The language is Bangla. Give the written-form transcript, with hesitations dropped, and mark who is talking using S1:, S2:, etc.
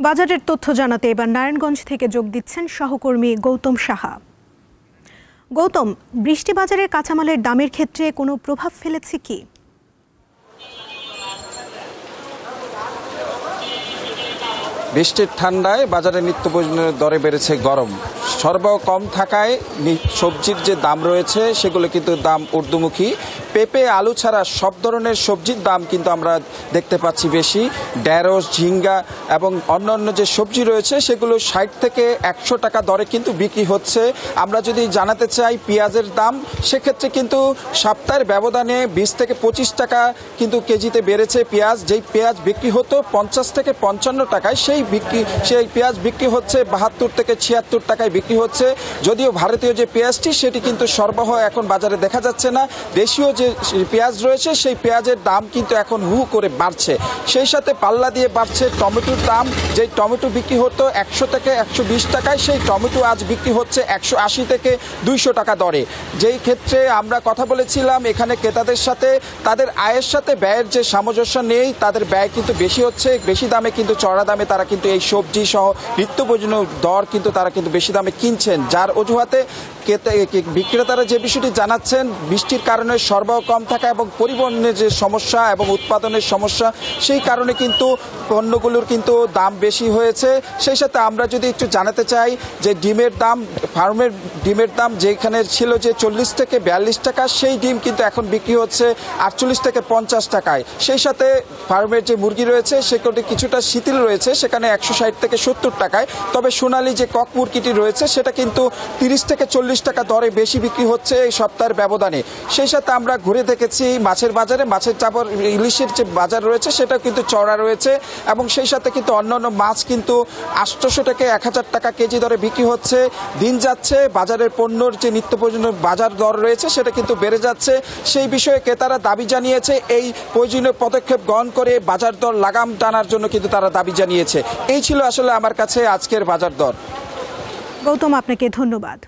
S1: বাজারের তথ্য জানাতে এবার নারায়ণগঞ্জ থেকে যোগ দিচ্ছেন সহকর্মী গৌতম সাহা। গৌতম, বৃষ্টি বাজারের কাঁচামালের দামের ক্ষেত্রে কোনো প্রভাব ফেলেছে কি?
S2: বৃষ্টির ঠান্ডায় বাজারে নিত্য প্রয়োজনীয় দরে বেড়েছে গরম। সরবরাহ কম থাকায় সবজির যে দাম রয়েছে সেগুলো কিন্তু দাম ঊর্ধ্বমুখী। পেঁপে, আলু ছাড়া সব ধরনের সবজির দাম কিন্তু আমরা দেখতে পাচ্ছি বেশি। ঢেঁড়স, ঝিঙ্গা এবং অন্যান্য যে সবজি রয়েছে সেগুলো 60 থেকে 100 টাকা দরে কিন্তু বিক্রি হচ্ছে। আমরা যদি জানাতে চাই পেঁয়াজের দাম, সেক্ষেত্রে কিন্তু সপ্তাহের ব্যবধানে 20 থেকে 25 টাকা কিন্তু কেজিতে বেড়েছে পেঁয়াজ। যেই পেঁয়াজ বিক্রি হতো 50 থেকে 55 টাকায়, সেই পেঁয়াজ বিক্রি হচ্ছে 72 থেকে 76 টাকায় বিক্রি হচ্ছে। যদিও ভারতীয় যে পেঁয়াজটি সেটি কিন্তু সরবরাহ এখন বাজারে দেখা যাচ্ছে না। দেশীয় যে পেঁয়াজ রয়েছে সেই পেঁয়াজের দাম কিন্তু এখন হু করে বাড়ছে। সেই সাথে পাল্লা দিয়ে বাড়ছে টমেটোর দাম। যেই টমেটো বিক্রি হতো 100 থেকে 120 টাকায়, সেই টমেটো আজ বিক্রি হচ্ছে 180 থেকে 200 টাকা দরে। যেই ক্ষেত্রে আমরা কথা বলেছিলাম এখানে ক্রেতাদের সাথে, তাদের আয়ের সাথে ব্যয়ের যে সামঞ্জস্য নেই, তাদের ব্যয় কিন্তু বেশি হচ্ছে। বেশি দামে কিন্তু চড়া দামে তারা কিন্তু এই সবজি সহ নিত্য প্রয়োজনীয় দর কিন্তু তারা কিন্তু বেশি দামে কিনছেন, যার অজুহাতে বিক্রেতারা যে বিষয়টি জানাচ্ছেন, বৃষ্টির কারণে সরবরাহ কম থাকা এবং পরিবহনের যে সমস্যা এবং উৎপাদনের সমস্যা, সেই কারণে কিন্তু পণ্যগুলোর কিন্তু দাম বেশি হয়েছে। সেই সাথে আমরা যদি একটু জানাতে চাই যে ডিমের দাম, ফার্মের ডিমের দাম যেখানে ছিল যে 40 থেকে 42 টাকা, সেই ডিম কিন্তু এখন বিক্রি হচ্ছে 48 থেকে 50 টাকায়। সেই সাথে ফার্মের যে মুরগি রয়েছে সেগুলি কিছুটা শিথিল রয়েছে, সেখানে 160 থেকে 70 টাকায়। তবে সোনালী যে কক মুরগিটি রয়েছে সেটা কিন্তু 30 থেকে 40 টাকা দরে বেশি বিক্রি হচ্ছে এই সপ্তাহের ব্যবধানে। সেই সাথে আমরা ঘুরে দেখেছি মাছের বাজারে, মাছের চাপড় ইলিশের যে বাজার রয়েছে সেটা কিন্তু চড়া রয়েছে এবং সেই সাথে কিন্তু অন্যান্য মাছ কিন্তু 800 থেকে 1000 টাকা কেজি দরে বিক্রি হচ্ছে। দিন যাচ্ছে বাজারের পণ্যর যে নিত্য প্রয়োজনীয় বাজার দর রয়েছে সেটা কিন্তু বেড়ে যাচ্ছে। সেই বিষয়ে ক্রেতারা দাবি জানিয়েছে, এই প্রয়োজনীয় পদক্ষেপ গ্রহণ করে বাজার দর লাগাম টানার জন্য কিন্তু তারা দাবি জানিয়েছে। এই ছিল আসলে আমার কাছে আজকের বাজার দর।
S1: গৌতম, আপনাকে ধন্যবাদ।